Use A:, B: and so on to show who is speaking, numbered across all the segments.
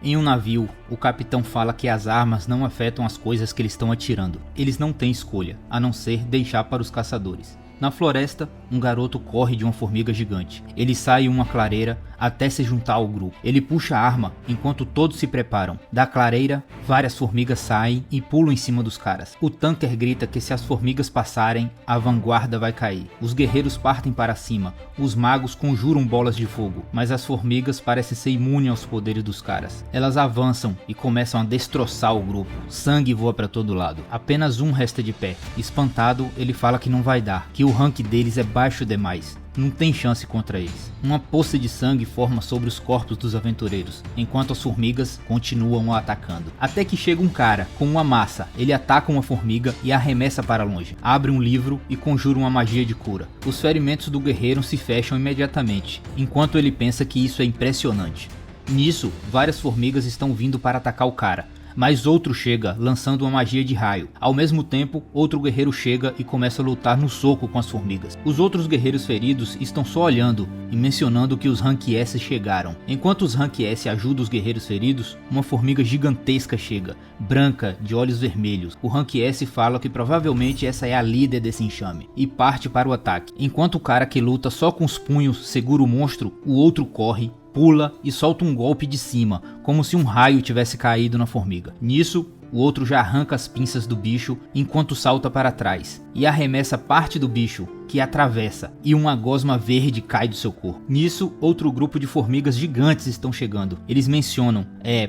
A: Em um navio, o capitão fala que as armas não afetam as coisas que eles estão atirando. Eles não têm escolha, a não ser deixar para os caçadores. Na floresta, um garoto corre de uma formiga gigante. Ele sai em uma clareira até se juntar ao grupo. Ele puxa a arma enquanto todos se preparam. Da clareira, várias formigas saem e pulam em cima dos caras. O tanker grita que se as formigas passarem, a vanguarda vai cair. Os guerreiros partem para cima. Os magos conjuram bolas de fogo, mas as formigas parecem ser imunes aos poderes dos caras. Elas avançam e começam a destroçar o grupo. Sangue voa para todo lado. Apenas um resta de pé. Espantado, ele fala que não vai dar, que o rank deles é baixo demais. Não tem chance contra eles. Uma poça de sangue forma sobre os corpos dos aventureiros, enquanto as formigas continuam atacando. Até que chega um cara com uma massa. Ele ataca uma formiga e arremessa para longe. Abre um livro e conjura uma magia de cura. Os ferimentos do guerreiro se fecham imediatamente, enquanto ele pensa que isso é impressionante. Nisso, várias formigas estão vindo para atacar o cara. Mas outro chega, lançando uma magia de raio. Ao mesmo tempo, outro guerreiro chega e começa a lutar no soco com as formigas. Os outros guerreiros feridos estão só olhando e mencionando que os Rank S chegaram. Enquanto os Rank S ajudam os guerreiros feridos, uma formiga gigantesca chega, branca, de olhos vermelhos. O Rank S fala que provavelmente essa é a líder desse enxame, e parte para o ataque. Enquanto o cara que luta só com os punhos segura o monstro, o outro corre, pula e solta um golpe de cima, como se um raio tivesse caído na formiga. Nisso, o outro já arranca as pinças do bicho enquanto salta para trás e arremessa parte do bicho, que atravessa, e uma gosma verde cai do seu corpo. Nisso, outro grupo de formigas gigantes estão chegando. Eles mencionam,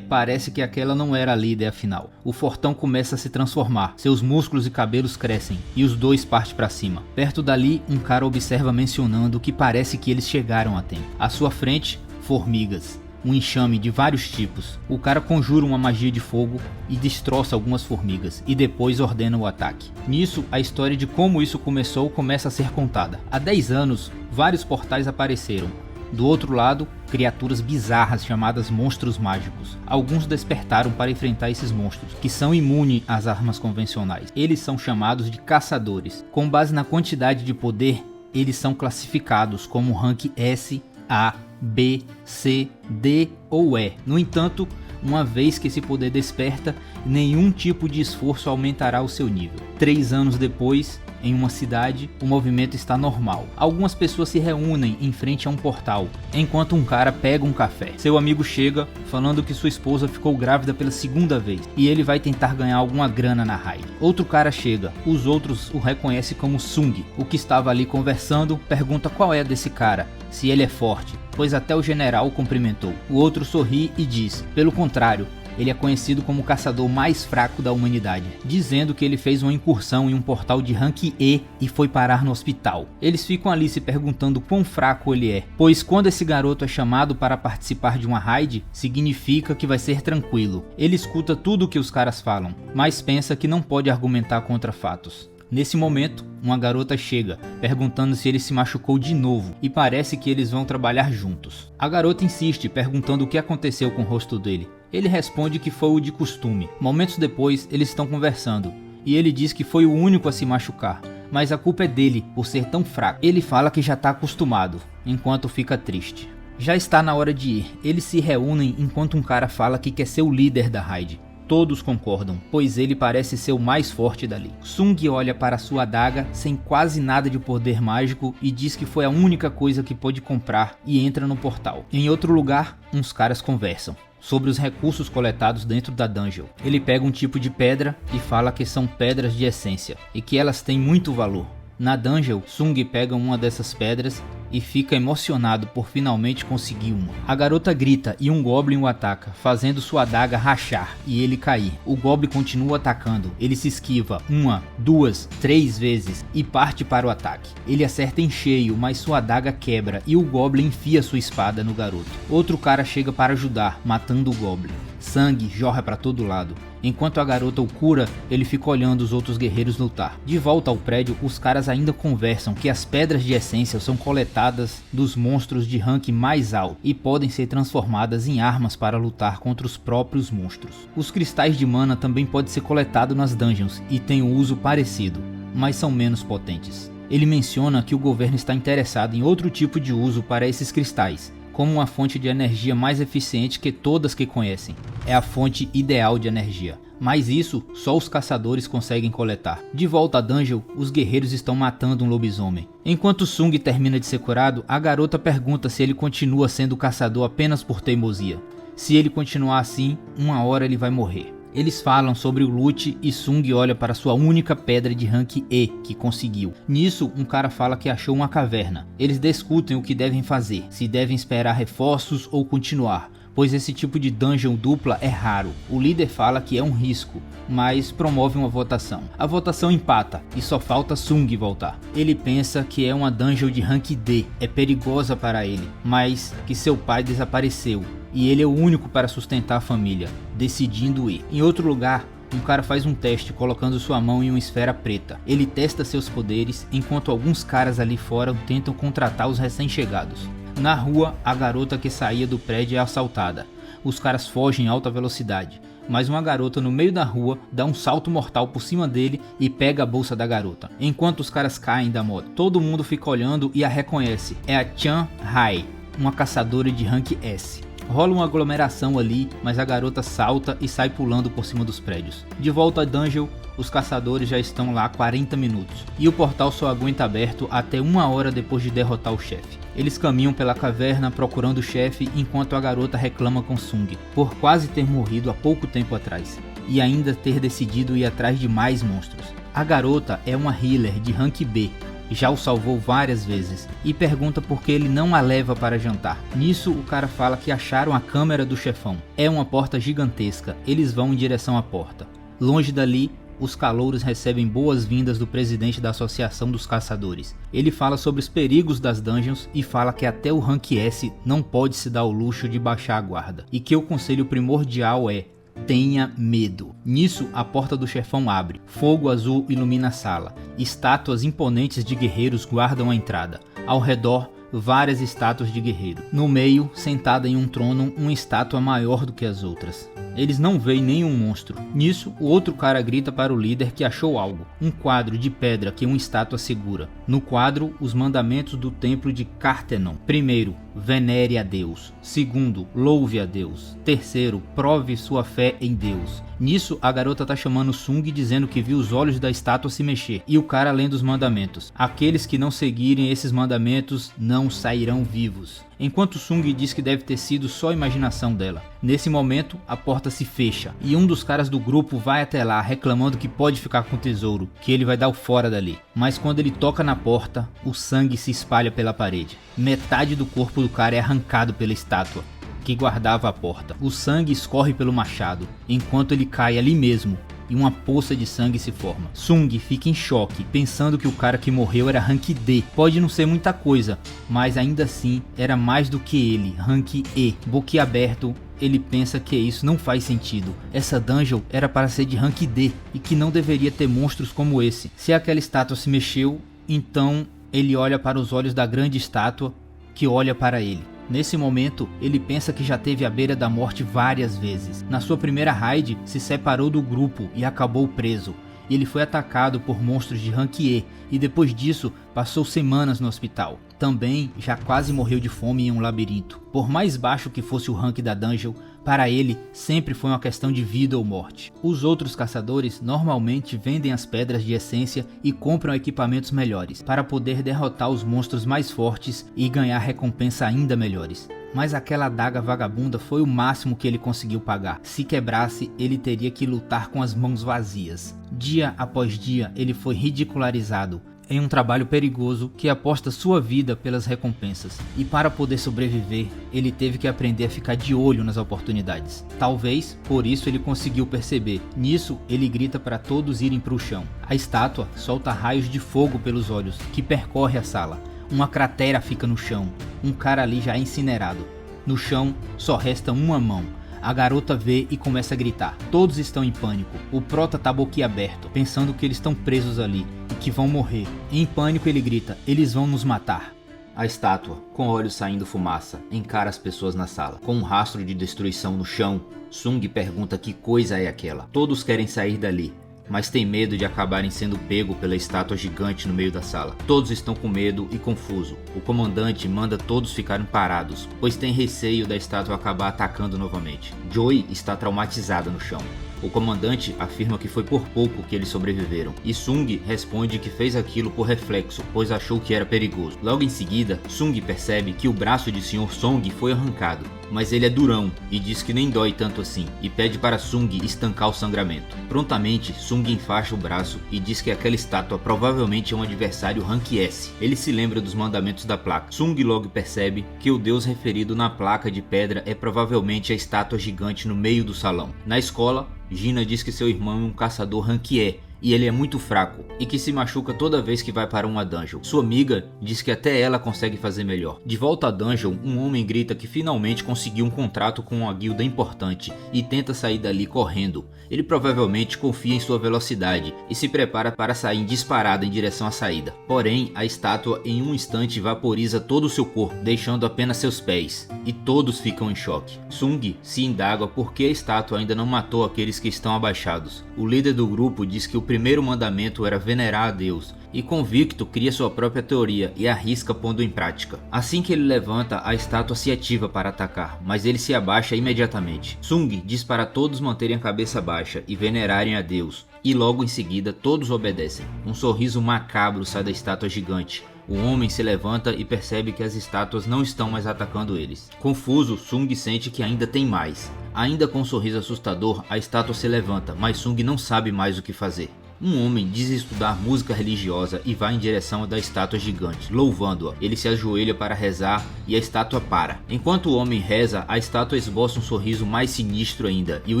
A: parece que aquela não era a líder afinal. O fortão começa a se transformar, seus músculos e cabelos crescem, e os dois partem para cima. Perto dali, um cara observa mencionando que parece que eles chegaram a tempo. À sua frente, formigas, um enxame de vários tipos. O cara conjura uma magia de fogo e destroça algumas formigas, e depois ordena o ataque. Nisso, a história de como isso começou começa a ser contada. Há 10 anos, vários portais apareceram. Do outro lado, criaturas bizarras chamadas monstros mágicos. Alguns despertaram para enfrentar esses monstros, que são imunes às armas convencionais. Eles são chamados de caçadores. Com base na quantidade de poder, eles são classificados como rank S, A, B, C, D ou E. No entanto, uma vez que esse poder desperta, nenhum tipo de esforço aumentará o seu nível. 3 anos depois, em uma cidade, o movimento está normal. Algumas pessoas se reúnem em frente a um portal, enquanto um cara pega um café. Seu amigo chega, falando que sua esposa ficou grávida pela 2ª vez, e ele vai tentar ganhar alguma grana na raid. Outro cara chega, os outros o reconhecem como Sung. O que estava ali conversando pergunta qual é desse cara, se ele é forte, pois até o general o cumprimentou. O outro sorri e diz, pelo contrário, ele é conhecido como o caçador mais fraco da humanidade, dizendo que ele fez uma incursão em um portal de rank E e foi parar no hospital. Eles ficam ali se perguntando quão fraco ele é, pois quando esse garoto é chamado para participar de uma raid, significa que vai ser tranquilo. Ele escuta tudo o que os caras falam, mas pensa que não pode argumentar contra fatos. Nesse momento, uma garota chega, perguntando se ele se machucou de novo, e parece que eles vão trabalhar juntos. A garota insiste, perguntando o que aconteceu com o rosto dele. Ele responde que foi o de costume. Momentos depois, eles estão conversando, e ele diz que foi o único a se machucar, mas a culpa é dele por ser tão fraco. Ele fala que já está acostumado, enquanto fica triste. Já está na hora de ir. Eles se reúnem enquanto um cara fala que quer ser o líder da raid. Todos concordam, pois ele parece ser o mais forte dali. Sung olha para sua adaga sem quase nada de poder mágico e diz que foi a única coisa que pôde comprar e entra no portal. Em outro lugar, uns caras conversam sobre os recursos coletados dentro da dungeon. Ele pega um tipo de pedra e fala que são pedras de essência e que elas têm muito valor. Na dungeon, Sung pega uma dessas pedras e fica emocionado por finalmente conseguir uma. A garota grita e um Goblin o ataca, fazendo sua adaga rachar e ele cair. O Goblin continua atacando, ele se esquiva 1, 2, 3 vezes e parte para o ataque. Ele acerta em cheio, mas sua adaga quebra e o Goblin enfia sua espada no garoto. Outro cara chega para ajudar, matando o Goblin. Sangue jorra para todo lado. Enquanto a garota o cura, ele fica olhando os outros guerreiros lutar. De volta ao prédio, os caras ainda conversam que as pedras de essência são coletadas dos monstros de rank mais alto e podem ser transformadas em armas para lutar contra os próprios monstros. Os cristais de mana também podem ser coletados nas dungeons e têm um uso parecido, mas são menos potentes. Ele menciona que o governo está interessado em outro tipo de uso para esses cristais, como uma fonte de energia mais eficiente que todas que conhecem. É a fonte ideal de energia. Mas isso só os caçadores conseguem coletar. De volta à dungeon, os guerreiros estão matando um lobisomem. Enquanto Sung termina de ser curado, a garota pergunta se ele continua sendo caçador apenas por teimosia. Se ele continuar assim, uma hora ele vai morrer. Eles falam sobre o loot e Sung olha para sua única pedra de rank E que conseguiu. Nisso, um cara fala que achou uma caverna. Eles discutem o que devem fazer, se devem esperar reforços ou continuar, pois esse tipo de dungeon dupla é raro. O líder fala que é um risco, mas promove uma votação. A votação empata e só falta Sung voltar. Ele pensa que é uma dungeon de rank D, é perigosa para ele, mas que seu pai desapareceu e ele é o único para sustentar a família, decidindo ir. Em outro lugar, um cara faz um teste colocando sua mão em uma esfera preta. Ele testa seus poderes enquanto alguns caras ali fora tentam contratar os recém-chegados. Na rua, a garota que saía do prédio é assaltada. Os caras fogem em alta velocidade, mas uma garota no meio da rua dá um salto mortal por cima dele e pega a bolsa da garota. Enquanto os caras caem da moto, todo mundo fica olhando e a reconhece. É a Chan Hai, uma caçadora de rank S. Rola uma aglomeração ali, mas a garota salta e sai pulando por cima dos prédios. De volta à dungeon, os caçadores já estão lá há 40 minutos, e o portal só aguenta aberto até 1 hora depois de derrotar o chefe. Eles caminham pela caverna procurando o chefe enquanto a garota reclama com Sung, por quase ter morrido há pouco tempo atrás, e ainda ter decidido ir atrás de mais monstros. A garota é uma healer de rank B, já o salvou várias vezes e pergunta por que ele não a leva para jantar. Nisso o cara fala que acharam a câmera do chefão. É uma porta gigantesca, eles vão em direção à porta. Longe dali, os calouros recebem boas-vindas do presidente da Associação dos Caçadores. Ele fala sobre os perigos das dungeons e fala que até o rank S não pode se dar o luxo de baixar a guarda, e que o conselho primordial é: tenha medo. Nisso, a porta do chefão abre. Fogo azul ilumina a sala. Estátuas imponentes de guerreiros guardam a entrada. Ao redor, várias estátuas de guerreiro. No meio, sentada em um trono, uma estátua maior do que as outras. Eles não veem nenhum monstro. Nisso, o outro cara grita para o líder que achou algo. Um quadro de pedra que uma estátua segura. No quadro, os mandamentos do templo de Cartenon. Primeiro, venere a Deus. Segundo, louve a Deus. Terceiro, prove sua fé em Deus. Nisso, a garota tá chamando Sung dizendo que viu os olhos da estátua se mexer. E o cara lendo os mandamentos. Aqueles que não seguirem esses mandamentos não sairão vivos. Enquanto Sung diz que deve ter sido só imaginação dela. Nesse momento, a porta se fecha e um dos caras do grupo vai até lá reclamando que pode ficar com o tesouro, que ele vai dar o fora dali. Mas quando ele toca na porta, o sangue se espalha pela parede. Metade do corpo do cara é arrancado pela estátua que guardava a porta. O sangue escorre pelo machado, enquanto ele cai ali mesmo, e uma poça de sangue se forma. Sung fica em choque, pensando que o cara que morreu era rank D. Pode não ser muita coisa, mas ainda assim era mais do que ele, rank E. Boquiaberto, ele pensa que isso não faz sentido. Essa dungeon era para ser de rank D e que não deveria ter monstros como esse. Se aquela estátua se mexeu, então ele olha para os olhos da grande estátua que olha para ele. Nesse momento, ele pensa que já esteve à beira da morte várias vezes. Na sua primeira raid, se separou do grupo e acabou preso. Ele foi atacado por monstros de rank E e depois disso passou semanas no hospital. Também já quase morreu de fome em um labirinto. Por mais baixo que fosse o rank da dungeon, para ele sempre foi uma questão de vida ou morte. Os outros caçadores normalmente vendem as pedras de essência e compram equipamentos melhores para poder derrotar os monstros mais fortes e ganhar recompensa ainda melhores. Mas aquela adaga vagabunda foi o máximo que ele conseguiu pagar. Se quebrasse, ele teria que lutar com as mãos vazias. Dia após dia, ele foi ridicularizado em um trabalho perigoso que aposta sua vida pelas recompensas. E para poder sobreviver, ele teve que aprender a ficar de olho nas oportunidades. Talvez por isso ele conseguiu perceber. Nisso, ele grita para todos irem para o chão. A estátua solta raios de fogo pelos olhos, que percorre a sala. Uma cratera fica no chão. Um cara ali já é incinerado. No chão, só resta uma mão. A garota vê e começa a gritar. Todos estão em pânico. O prota tá boquiaberto, pensando que eles estão presos ali e que vão morrer. Em pânico ele grita: eles vão nos matar. A estátua, com olhos saindo fumaça, encara as pessoas na sala. Com um rastro de destruição no chão, Sung pergunta que coisa é aquela. Todos querem sair dali, mas tem medo de acabarem sendo pego pela estátua gigante no meio da sala. Todos estão com medo e confuso. O comandante manda todos ficarem parados, pois tem receio da estátua acabar atacando novamente. Joey está traumatizada no chão. O comandante afirma que foi por pouco que eles sobreviveram, e Sung responde que fez aquilo por reflexo, pois achou que era perigoso. Logo em seguida, Sung percebe que o braço de Sr. Song foi arrancado, mas ele é durão e diz que nem dói tanto assim, e pede para Sung estancar o sangramento. Prontamente, Sung enfaixa o braço e diz que aquela estátua provavelmente é um adversário Rank S. Ele se lembra dos mandamentos da placa. Sung logo percebe que o deus referido na placa de pedra é provavelmente a estátua gigante no meio do salão. Na escola, Gina diz que seu irmão é um caçador Rank E, e ele é muito fraco, e que se machuca toda vez que vai para uma dungeon. Sua amiga diz que até ela consegue fazer melhor. De volta à dungeon, um homem grita que finalmente conseguiu um contrato com uma guilda importante e tenta sair dali correndo. Ele provavelmente confia em sua velocidade e se prepara para sair disparado em direção à saída. Porém, a estátua em um instante vaporiza todo o seu corpo, deixando apenas seus pés, e todos ficam em choque. Sung se indaga por que a estátua ainda não matou aqueles que estão abaixados. O líder do grupo diz que o primeiro mandamento era venerar a Deus, e convicto cria sua própria teoria e arrisca pondo em prática. Assim que ele levanta, a estátua se ativa para atacar, mas ele se abaixa imediatamente. Sung diz para todos manterem a cabeça baixa e venerarem a Deus, e logo em seguida todos obedecem. Um sorriso macabro sai da estátua gigante. O homem se levanta e percebe que as estátuas não estão mais atacando eles. Confuso, Sung sente que ainda tem mais. Ainda com um sorriso assustador, a estátua se levanta, mas Sung não sabe mais o que fazer. Um homem diz estudar música religiosa e vai em direção da estátua gigante, louvando-a. Ele se ajoelha para rezar e a estátua para. Enquanto o homem reza, a estátua esboça um sorriso mais sinistro ainda e o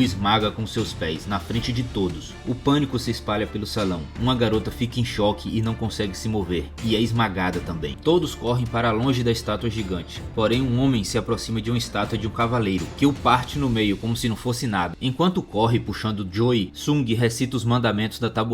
A: esmaga com seus pés, na frente de todos. O pânico se espalha pelo salão. Uma garota fica em choque e não consegue se mover, e é esmagada também. Todos correm para longe da estátua gigante. Porém, um homem se aproxima de uma estátua de um cavaleiro, que o parte no meio como se não fosse nada. Enquanto corre puxando Joey, Sung recita os mandamentos da tabuleta.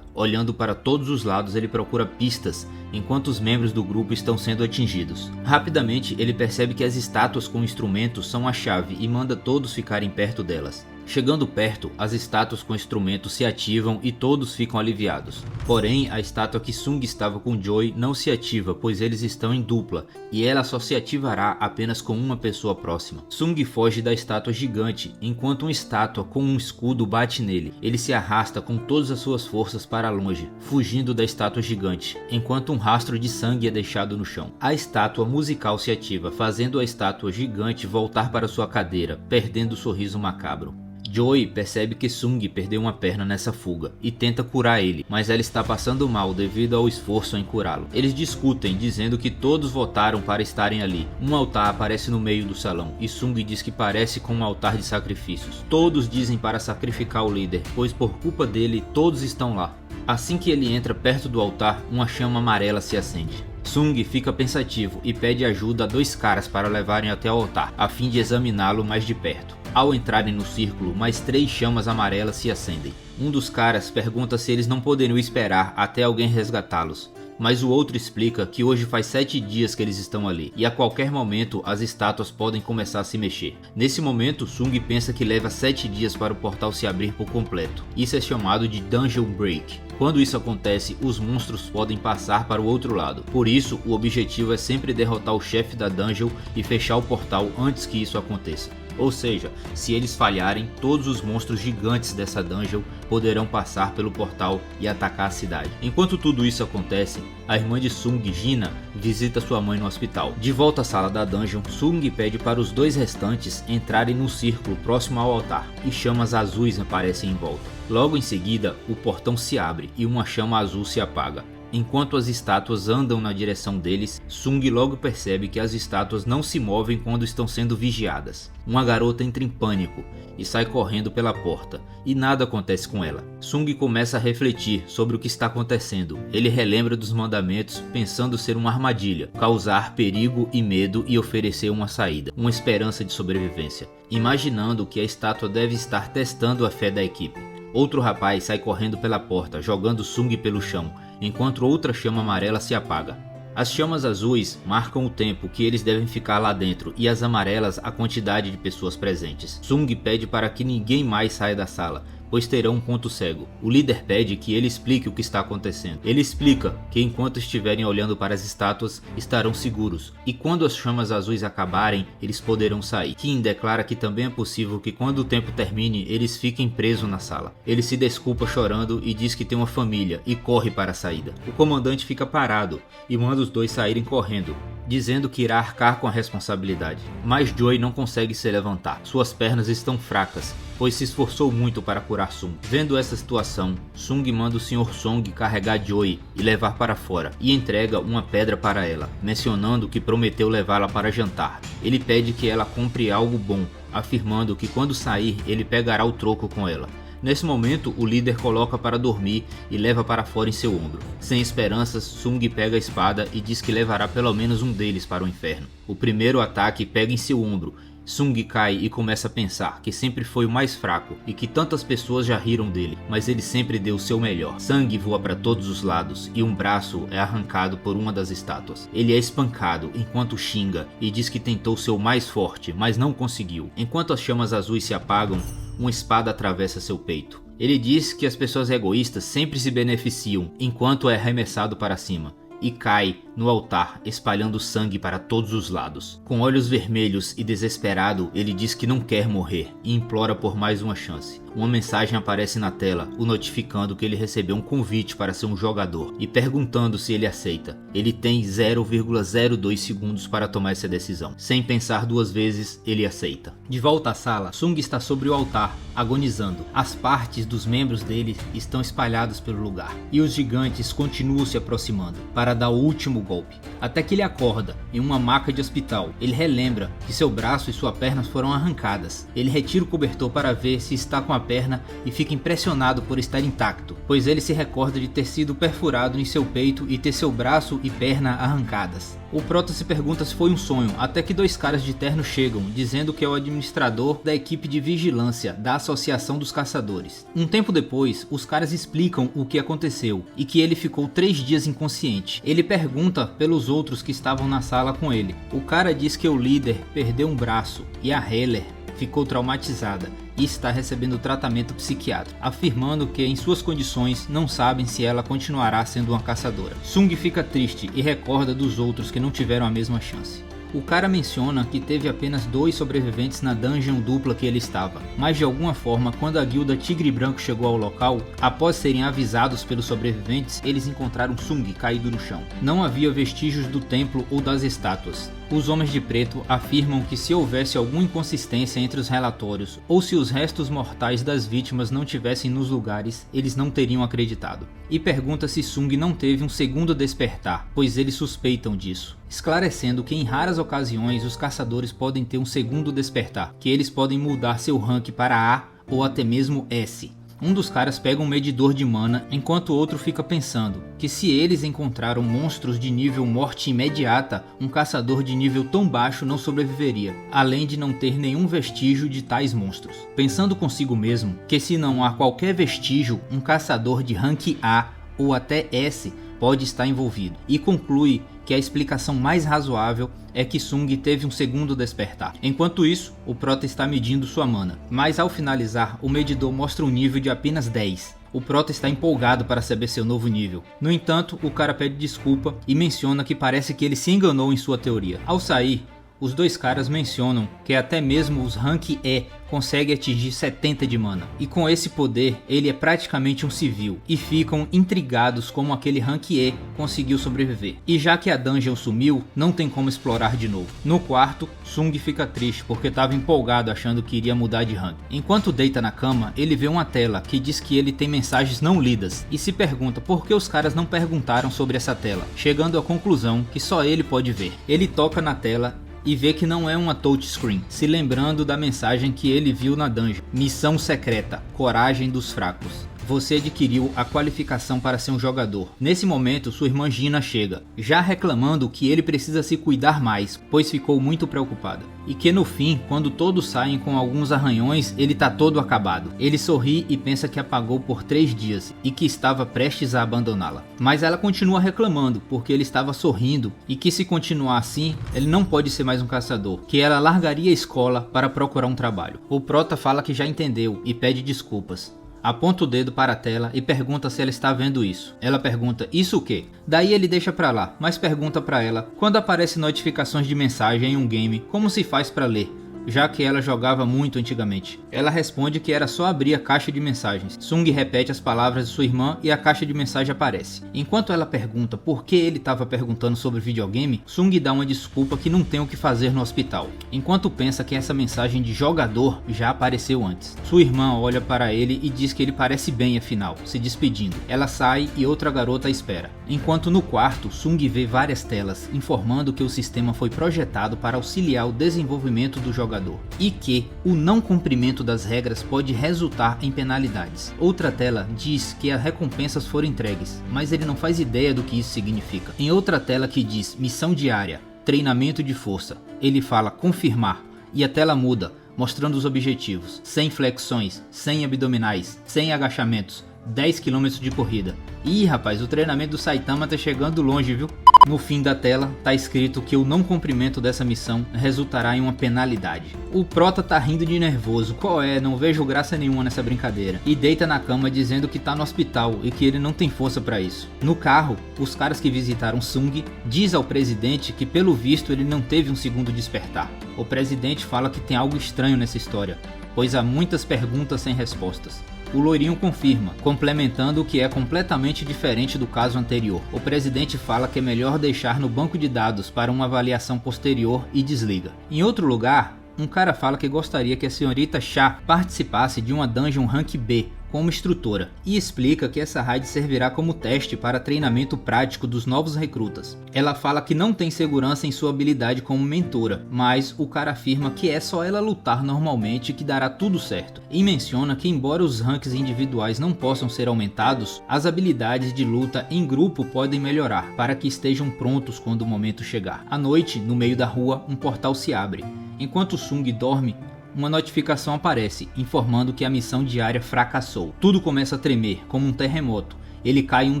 A: Olhando para todos os lados, ele procura pistas, enquanto os membros do grupo estão sendo atingidos. Rapidamente, ele percebe que as estátuas com instrumentos são a chave e manda todos ficarem perto delas. Chegando perto, as estátuas com instrumentos se ativam e todos ficam aliviados. Porém, a estátua que Sung estava com Joey não se ativa, pois eles estão em dupla, e ela só se ativará apenas com uma pessoa próxima. Sung foge da estátua gigante, enquanto uma estátua com um escudo bate nele. Ele se arrasta com todas as suas forças para longe, fugindo da estátua gigante, enquanto um rastro de sangue é deixado no chão. A estátua musical se ativa, fazendo a estátua gigante voltar para sua cadeira, perdendo o sorriso macabro. Joey percebe que Sung perdeu uma perna nessa fuga e tenta curar ele, mas ela está passando mal devido ao esforço em curá-lo. Eles discutem, dizendo que todos votaram para estarem ali. Um altar aparece no meio do salão e Sung diz que parece com um altar de sacrifícios. Todos dizem para sacrificar o líder, pois por culpa dele todos estão lá. Assim que ele entra perto do altar, uma chama amarela se acende. Sung fica pensativo e pede ajuda a dois caras para levarem até o altar, a fim de examiná-lo mais de perto. Ao entrarem no círculo, mais 3 chamas amarelas se acendem. Um dos caras pergunta se eles não poderiam esperar até alguém resgatá-los, mas o outro explica que hoje faz 7 dias que eles estão ali, e a qualquer momento as estátuas podem começar a se mexer. Nesse momento, Sung pensa que leva 7 dias para o portal se abrir por completo. Isso é chamado de Dungeon Break. Quando isso acontece, os monstros podem passar para o outro lado. Por isso, o objetivo é sempre derrotar o chefe da dungeon e fechar o portal antes que isso aconteça. Ou seja, se eles falharem, todos os monstros gigantes dessa dungeon poderão passar pelo portal e atacar a cidade. Enquanto tudo isso acontece, a irmã de Sung, Gina, visita sua mãe no hospital. De volta à sala da dungeon, Sung pede para os 2 restantes entrarem no círculo próximo ao altar, e chamas azuis aparecem em volta. Logo em seguida, o portão se abre e uma chama azul se apaga. Enquanto as estátuas andam na direção deles, Sung logo percebe que as estátuas não se movem quando estão sendo vigiadas. Uma garota entra em pânico e sai correndo pela porta, e nada acontece com ela. Sung começa a refletir sobre o que está acontecendo. Ele relembra dos mandamentos, pensando ser uma armadilha, causar perigo e medo e oferecer uma saída, uma esperança de sobrevivência, imaginando que a estátua deve estar testando a fé da equipe. Outro rapaz sai correndo pela porta, jogando Sung pelo chão, enquanto outra chama amarela se apaga. As chamas azuis marcam o tempo que eles devem ficar lá dentro e as amarelas a quantidade de pessoas presentes. Sung pede para que ninguém mais saia da sala, pois terão um ponto cego. O líder pede que ele explique o que está acontecendo. Ele explica que enquanto estiverem olhando para as estátuas, estarão seguros, e quando as chamas azuis acabarem, eles poderão sair. Kim declara que também é possível que quando o tempo termine, eles fiquem presos na sala. Ele se desculpa chorando e diz que tem uma família e corre para a saída. O comandante fica parado e manda os dois saírem correndo, dizendo que irá arcar com a responsabilidade. Mas Joy não consegue se levantar. Suas pernas estão fracas, pois se esforçou muito para curar Sung. Vendo essa situação, Sung manda o Sr. Song carregar Joy e levar para fora, e entrega uma pedra para ela, mencionando que prometeu levá-la para jantar. Ele pede que ela compre algo bom, afirmando que quando sair ele pegará o troco com ela. Nesse momento, o líder coloca para dormir e leva para fora em seu ombro. Sem esperanças, Sung pega a espada e diz que levará pelo menos um deles para o inferno. O primeiro ataque pega em seu ombro. Sung cai e começa a pensar que sempre foi o mais fraco e que tantas pessoas já riram dele, mas ele sempre deu o seu melhor. Sangue voa para todos os lados e um braço é arrancado por uma das estátuas. Ele é espancado enquanto xinga e diz que tentou ser o mais forte, mas não conseguiu. Enquanto as chamas azuis se apagam, uma espada atravessa seu peito. Ele diz que as pessoas egoístas sempre se beneficiam enquanto é arremessado para cima, e cai no altar, espalhando sangue para todos os lados. Com olhos vermelhos e desesperado, ele diz que não quer morrer e implora por mais uma chance. Uma mensagem aparece na tela, o notificando que ele recebeu um convite para ser um jogador e perguntando se ele aceita. Ele tem 0,02 segundos para tomar essa decisão. Sem pensar duas vezes, ele aceita. De volta à sala, Sung está sobre o altar, agonizando. As partes dos membros dele estão espalhadas pelo lugar e os gigantes continuam se aproximando para dar o último golpe, até que ele acorda em uma maca de hospital. Ele relembra que seu braço e sua perna foram arrancadas. Ele retira o cobertor para ver se está com a perna e fica impressionado por estar intacto, pois ele se recorda de ter sido perfurado em seu peito e ter seu braço e perna arrancadas. O Prota se pergunta se foi um sonho, até que dois caras de terno chegam, dizendo que é o administrador da equipe de vigilância da Associação dos Caçadores. Um tempo depois, os caras explicam o que aconteceu e que ele ficou 3 dias inconsciente. Ele pergunta pelos outros que estavam na sala com ele. O cara diz que o líder perdeu um braço e a Heller ficou traumatizada e está recebendo tratamento psiquiátrico, afirmando que em suas condições não sabem se ela continuará sendo uma caçadora. Sung fica triste e recorda dos outros que não tiveram a mesma chance. O cara menciona que teve apenas 2 sobreviventes na dungeon dupla que ele estava, mas de alguma forma, quando a guilda Tigre Branco chegou ao local, após serem avisados pelos sobreviventes, eles encontraram Sung caído no chão. Não havia vestígios do templo ou das estátuas. Os Homens de Preto afirmam que se houvesse alguma inconsistência entre os relatórios ou se os restos mortais das vítimas não tivessem nos lugares, eles não teriam acreditado. E pergunta se Sung não teve um segundo despertar, pois eles suspeitam disso, esclarecendo que em raras ocasiões os caçadores podem ter um segundo despertar, que eles podem mudar seu rank para A ou até mesmo S. Um dos caras pega um medidor de mana, enquanto o outro fica pensando que se eles encontraram monstros de nível morte imediata, um caçador de nível tão baixo não sobreviveria, além de não ter nenhum vestígio de tais monstros. Pensando consigo mesmo que se não há qualquer vestígio, um caçador de rank A ou até S pode estar envolvido, e conclui que a explicação mais razoável é que Sung teve um segundo despertar. Enquanto isso, o Prota está medindo sua mana, mas ao finalizar, o medidor mostra um nível de apenas 10. O Prota está empolgado para saber seu novo nível. No entanto, o cara pede desculpa e menciona que parece que ele se enganou em sua teoria. Ao sair, os dois caras mencionam que até mesmo os rank E conseguem atingir 70 de mana, e com esse poder ele é praticamente um civil, e ficam intrigados como aquele rank E conseguiu sobreviver. E já que a dungeon sumiu, não tem como explorar de novo. No quarto, Sung fica triste porque estava empolgado achando que iria mudar de rank. Enquanto deita na cama, ele vê uma tela que diz que ele tem mensagens não lidas, e se pergunta por que os caras não perguntaram sobre essa tela, chegando à conclusão que só ele pode ver. Ele toca na tela e vê que não é uma touchscreen, se lembrando da mensagem que ele viu na dungeon. Missão secreta, coragem dos fracos. Você adquiriu a qualificação para ser um jogador. Nesse momento, sua irmã Gina chega, já reclamando que ele precisa se cuidar mais, pois ficou muito preocupada. E que no fim, quando todos saem com alguns arranhões, ele tá todo acabado. Ele sorri e pensa que apagou por 3 dias e que estava prestes a abandoná-la. Mas ela continua reclamando, porque ele estava sorrindo e que se continuar assim, ele não pode ser mais um caçador, que ela largaria a escola para procurar um trabalho. O Prota fala que já entendeu e pede desculpas. Aponta o dedo para a tela e pergunta se ela está vendo isso. Ela pergunta, isso o quê? Daí ele deixa pra lá, mas pergunta pra ela, quando aparecem notificações de mensagem em um game, como se faz pra ler? Já que ela jogava muito antigamente. Ela responde que era só abrir a caixa de mensagens. Sung repete as palavras de sua irmã e a caixa de mensagem aparece. Enquanto ela pergunta por que ele estava perguntando sobre videogame, Sung dá uma desculpa que não tem o que fazer no hospital, enquanto pensa que essa mensagem de jogador já apareceu antes. Sua irmã olha para ele e diz que ele parece bem afinal, se despedindo. Ela sai e outra garota a espera. Enquanto no quarto, Sung vê várias telas informando que o sistema foi projetado para auxiliar o desenvolvimento do jogador e que o não cumprimento das regras pode resultar em penalidades. Outra tela diz que as recompensas foram entregues, mas ele não faz ideia do que isso significa. Em outra tela que diz missão diária, treinamento de força, ele fala confirmar e a tela muda, mostrando os objetivos: 100 flexões, 100 abdominais, 100 agachamentos, 10 km de corrida. Ih, rapaz, o treinamento do Saitama tá chegando longe, viu? No fim da tela tá escrito que o não cumprimento dessa missão resultará em uma penalidade. O Prota tá rindo de nervoso, qual é? Não vejo graça nenhuma nessa brincadeira. E deita na cama dizendo que tá no hospital e que ele não tem força pra isso. No carro, os caras que visitaram Sung diz ao presidente que pelo visto ele não teve um segundo despertar. O presidente fala que tem algo estranho nessa história, pois há muitas perguntas sem respostas. O loirinho confirma, complementando o que é completamente diferente do caso anterior. O presidente fala que é melhor deixar no banco de dados para uma avaliação posterior e desliga. Em outro lugar, um cara fala que gostaria que a senhorita Cha participasse de uma dungeon rank B como instrutora e explica que essa raid servirá como teste para treinamento prático dos novos recrutas. Ela fala que não tem segurança em sua habilidade como mentora, mas o cara afirma que é só ela lutar normalmente que dará tudo certo, e menciona que embora os ranks individuais não possam ser aumentados, as habilidades de luta em grupo podem melhorar para que estejam prontos quando o momento chegar. À noite, no meio da rua, um portal se abre. Enquanto Sung dorme, uma notificação aparece, informando que a missão diária fracassou. Tudo começa a tremer, como um terremoto. Ele cai em um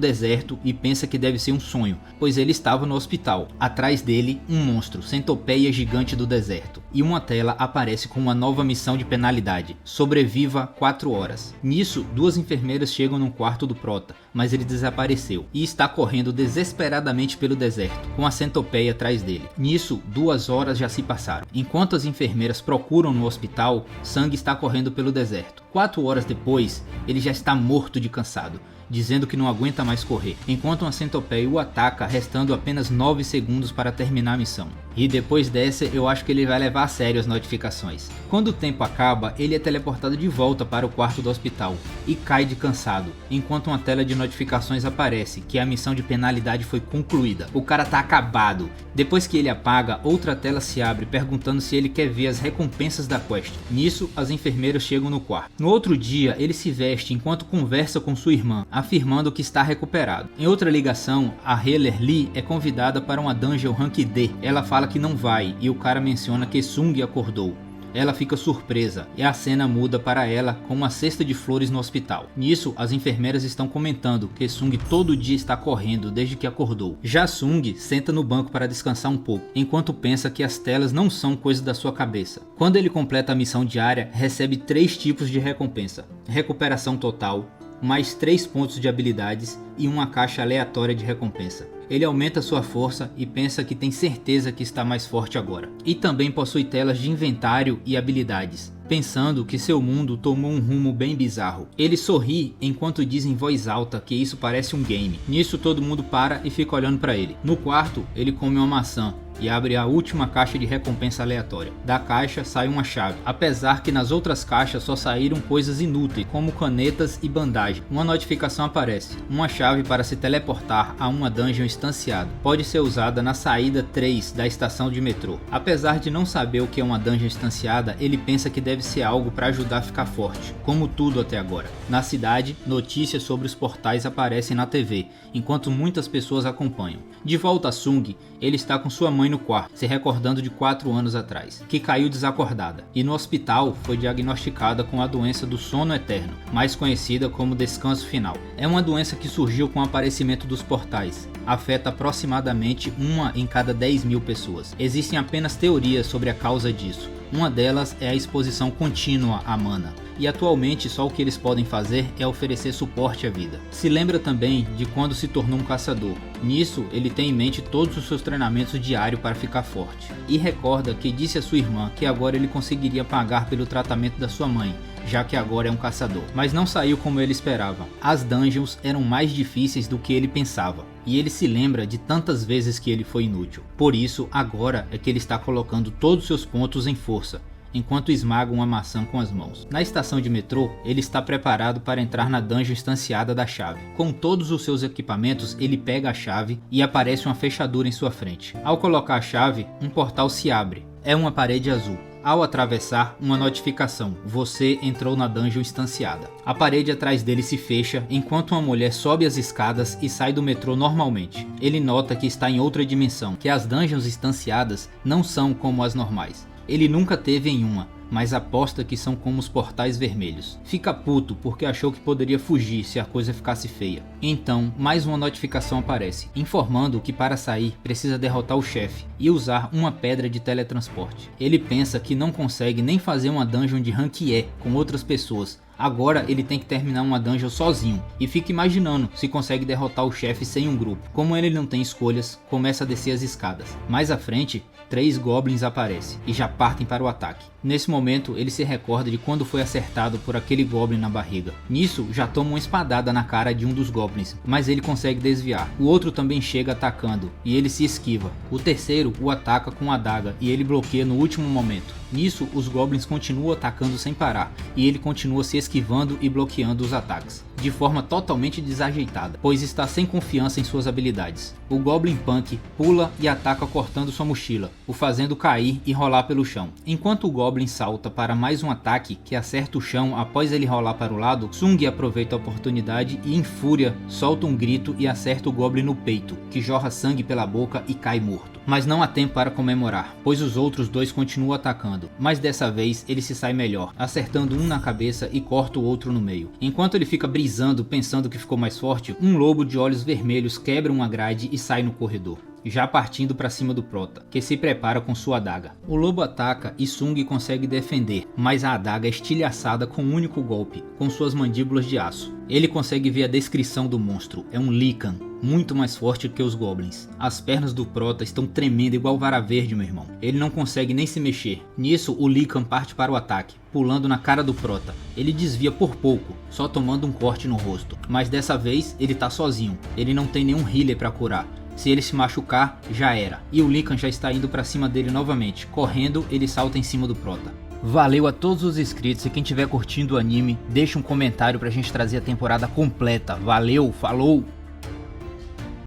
A: deserto e pensa que deve ser um sonho, pois ele estava no hospital. Atrás dele, um monstro, centopeia gigante do deserto. E uma tela aparece com uma nova missão de penalidade. Sobreviva 4 horas. Nisso, 2 enfermeiras chegam no quarto do Prota, mas ele desapareceu e está correndo desesperadamente pelo deserto, com a centopeia atrás dele. Nisso, 2 horas já se passaram. Enquanto as enfermeiras procuram no hospital, Sung está correndo pelo deserto. 4 horas depois, ele já está morto de cansado, dizendo que não aguenta mais correr, enquanto uma centopeia o ataca, restando apenas 9 segundos para terminar a missão. E depois dessa, eu acho que ele vai levar a sério as notificações. Quando o tempo acaba, ele é teleportado de volta para o quarto do hospital e cai de cansado, enquanto uma tela de notificações aparece que a missão de penalidade foi concluída. O cara tá acabado. Depois que ele apaga, outra tela se abre perguntando se ele quer ver as recompensas da quest. Nisso, as enfermeiras chegam no quarto. No outro dia, ele se veste enquanto conversa com sua irmã, afirmando que está recuperado. Em outra ligação, a Heller Lee é convidada para uma dungeon rank D. Ela fala que não vai e o cara menciona que Sung acordou. Ela fica surpresa e a cena muda para ela com uma cesta de flores no hospital. Nisso, as enfermeiras estão comentando que Sung todo dia está correndo desde que acordou. Já Sung senta no banco para descansar um pouco, enquanto pensa que as telas não são coisa da sua cabeça. Quando ele completa a missão diária, recebe 3 tipos de recompensa: recuperação total, mais 3 pontos de habilidades e uma caixa aleatória de recompensa. Ele aumenta sua força e pensa que tem certeza que está mais forte agora. E também possui telas de inventário e habilidades, pensando que seu mundo tomou um rumo bem bizarro. Ele sorri enquanto diz em voz alta que isso parece um game. Nisso todo mundo para e fica olhando para ele. No quarto, ele come uma maçã e abre a última caixa de recompensa aleatória. Da caixa sai uma chave, apesar que nas outras caixas só saíram coisas inúteis, como canetas e bandagem. Uma notificação aparece: uma chave para se teleportar a uma dungeon instanciada. Pode ser usada na saída 3 da estação de metrô. Apesar de não saber o que é uma dungeon instanciada, ele pensa que deve ser algo para ajudar a ficar forte, como tudo até agora. Na cidade, notícias sobre os portais aparecem na TV, enquanto muitas pessoas acompanham. De volta a Sung, ele está com sua mãe no quarto, se recordando de 4 anos atrás, que caiu desacordada, e no hospital foi diagnosticada com a doença do sono eterno, mais conhecida como descanso final. É uma doença que surgiu com o aparecimento dos portais, afeta aproximadamente 1 em cada 10.000 pessoas. Existem apenas teorias sobre a causa disso. Uma delas é a exposição contínua à mana, e atualmente só o que eles podem fazer é oferecer suporte à vida. Se lembra também de quando se tornou um caçador. Nisso, ele tem em mente todos os seus treinamentos diários para ficar forte. E recorda que disse a sua irmã que agora ele conseguiria pagar pelo tratamento da sua mãe, já que agora é um caçador. Mas não saiu como ele esperava. As dungeons eram mais difíceis do que ele pensava. E ele se lembra de tantas vezes que ele foi inútil. Por isso, agora é que ele está colocando todos os seus pontos em força, enquanto esmaga uma maçã com as mãos. Na estação de metrô, ele está preparado para entrar na dungeon instanciada da chave. Com todos os seus equipamentos, ele pega a chave e aparece uma fechadura em sua frente. Ao colocar a chave, um portal se abre. É uma parede azul. Ao atravessar, uma notificação: você entrou na dungeon instanciada. A parede atrás dele se fecha enquanto uma mulher sobe as escadas e sai do metrô normalmente. Ele nota que está em outra dimensão, que as dungeons instanciadas não são como as normais. Ele nunca teve em uma, mas aposta que são como os portais vermelhos. Fica puto porque achou que poderia fugir se a coisa ficasse feia. Então, mais uma notificação aparece, informando que para sair precisa derrotar o chefe e usar uma pedra de teletransporte. Ele pensa que não consegue nem fazer uma dungeon de rank E com outras pessoas. Agora ele tem que terminar uma dungeon sozinho e fica imaginando se consegue derrotar o chefe sem um grupo. Como ele não tem escolhas, começa a descer as escadas. Mais à frente, 3 goblins aparecem e já partem para o ataque. Nesse momento ele se recorda de quando foi acertado por aquele goblin na barriga. Nisso já toma uma espadada na cara de um dos goblins, mas ele consegue desviar. O outro também chega atacando e ele se esquiva. O terceiro o ataca com a adaga e ele bloqueia no último momento. Nisso os goblins continuam atacando sem parar e ele continua se esquivando e bloqueando os ataques, de forma totalmente desajeitada, pois está sem confiança em suas habilidades. O Goblin Punk pula e ataca cortando sua mochila, o fazendo cair e rolar pelo chão. Enquanto o Goblin salta para mais um ataque que acerta o chão após ele rolar para o lado, Sung aproveita a oportunidade e em fúria solta um grito e acerta o Goblin no peito, que jorra sangue pela boca e cai morto. Mas não há tempo para comemorar, pois os outros dois continuam atacando, mas dessa vez ele se sai melhor, acertando um na cabeça e corta o outro no meio. Enquanto ele fica brisando pensando que ficou mais forte, um lobo de olhos vermelhos quebra uma grade e sai no corredor, já partindo para cima do prota, que se prepara com sua adaga. O lobo ataca e Sung consegue defender, mas a adaga é estilhaçada com um único golpe, com suas mandíbulas de aço. Ele consegue ver a descrição do monstro, é um Lycan, muito mais forte que os goblins. As pernas do prota estão tremendo igual vara verde, meu irmão. Ele não consegue nem se mexer. Nisso o Lycan parte para o ataque, pulando na cara do prota. Ele desvia por pouco, só tomando um corte no rosto. Mas dessa vez ele tá sozinho, ele não tem nenhum healer para curar. Se ele se machucar, já era. E o Lycan já está indo para cima dele novamente. Correndo, ele salta em cima do prota. Valeu a todos os inscritos e quem estiver curtindo o anime, deixa um comentário pra gente trazer a temporada completa. Valeu, falou!